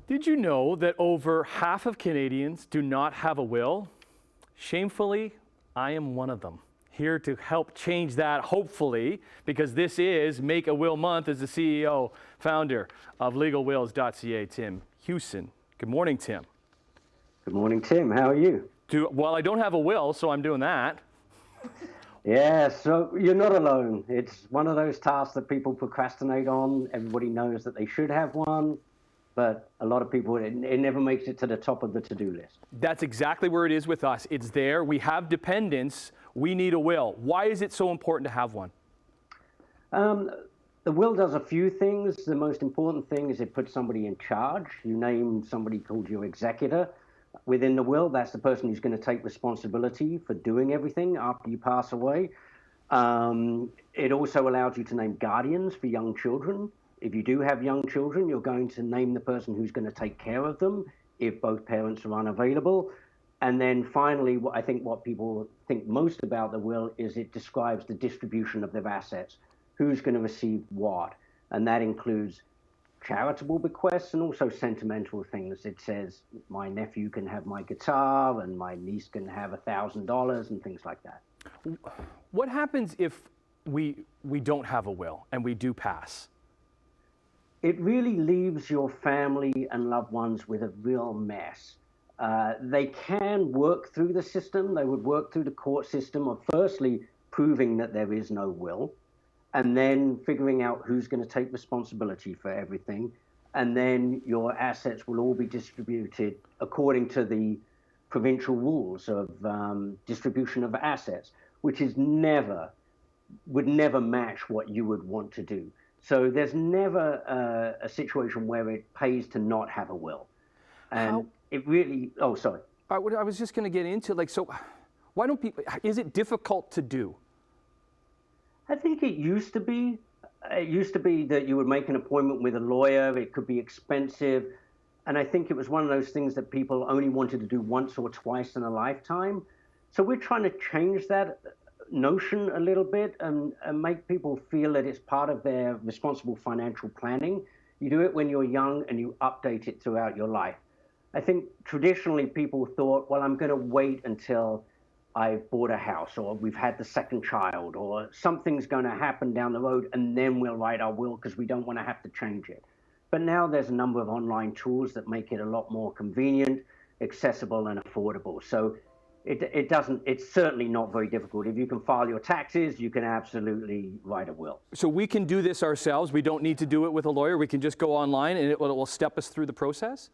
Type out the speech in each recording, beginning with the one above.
Did you know that over half of Canadians do not have a will? Shamefully, I am one of them. Here to help change that, hopefully, because this is Make a Will Month, as the CEO, founder of legalwills.ca, Tim Hewson. Good morning, Tim. Good morning, Tim. How are you? Well, I don't have a will, so I'm doing that. Yeah, so you're not alone. It's one of those tasks that people procrastinate on. Everybody knows that they should have one, but a lot of people, it never makes it to the top of the to-do list. That's exactly where it is with us. It's there. We have dependents. We need a will. Why is it so important to have one? The will does a few things. The most important thing is it puts somebody in charge. You name somebody called your executor within the will. That's the person who's going to take responsibility for doing everything after you pass away. It also allows you to name guardians for young children. If you do have young children, you're going to name the person who's going to take care of them if both parents are unavailable. And then finally, I think what people think most about the will is it describes the distribution of their assets. Who's going to receive what? And that includes charitable bequests and also sentimental things. It says my nephew can have my guitar and my niece can have $1,000 and things like that. What happens if we don't have a will and we do pass? It really leaves your family and loved ones with a real mess. They can work through the system. They would work through the court system of firstly proving that there is no will, and then figuring out who's going to take responsibility for everything. And then your assets will all be distributed according to the provincial rules of distribution of assets, which would never match what you would want to do. So there's never a situation where it pays to not have a will. And it really, oh, sorry. I was just going to get into, so why don't people, is it difficult to do? I think it used to be. It used to be that you would make an appointment with a lawyer. It could be expensive. And I think it was one of those things that people only wanted to do once or twice in a lifetime. So we're trying to change that notion a little bit and make people feel that it's part of their responsible financial planning. You do it when you're young and you update it throughout your life. I think traditionally people thought, well, I'm going to wait until I've bought a house or we've had the second child or something's going to happen down the road and then we'll write our will because we don't want to have to change it. But now there's a number of online tools that make it a lot more convenient, accessible and affordable. So it's certainly not very difficult. If you can file your taxes, you can absolutely write a will. So we can do this ourselves. We don't need to do it with a lawyer. We can just go online and it will step us through the process?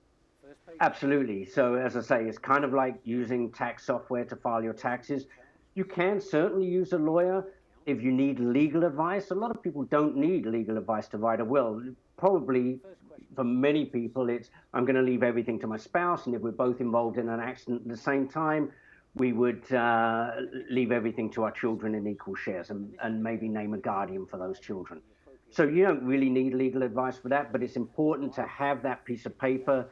Absolutely. So as I say, it's kind of like using tax software to file your taxes. You can certainly use a lawyer if you need legal advice. A lot of people don't need legal advice to write a will. Probably for many people, it's I'm going to leave everything to my spouse, and if we're both involved in an accident at the same time, we would leave everything to our children in equal shares and maybe name a guardian for those children. So you don't really need legal advice for that, but it's important to have that piece of paper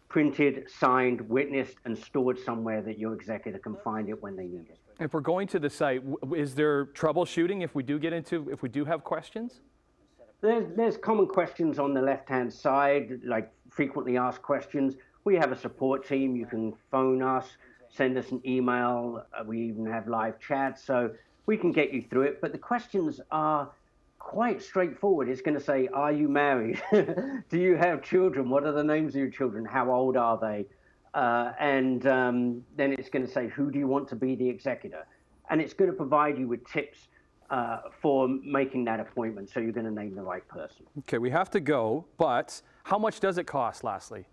printed, signed, witnessed, and stored somewhere that your executor can find it when they need it. If we're going to the site, is there troubleshooting if we do have questions? There's common questions on the left-hand side, like frequently asked questions. We have a support team. You can phone us, send us an email. We even have live chat, so we can get you through it. But the questions are quite straightforward. It's going to say, are you married? Do you have children? What are the names of your children? How old are they? And then it's going to say, who do you want to be the executor? And it's going to provide you with tips for making that appointment. So you're going to name the right person. Okay, we have to go, but how much does it cost, lastly?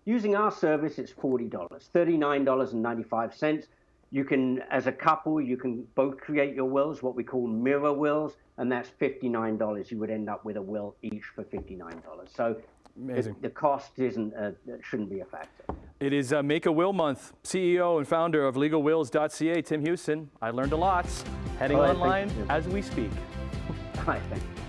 Using our service, it's $40, $39.95. You can, as a couple, you can both create your wills, what we call mirror wills, and that's $59. You would end up with a will each for $59. So amazing. The cost shouldn't be a factor. It is Make a Will Month. CEO and founder of legalwills.ca, Tim Hewson. I learned a lot. Heading online as we speak. Hi, thank you.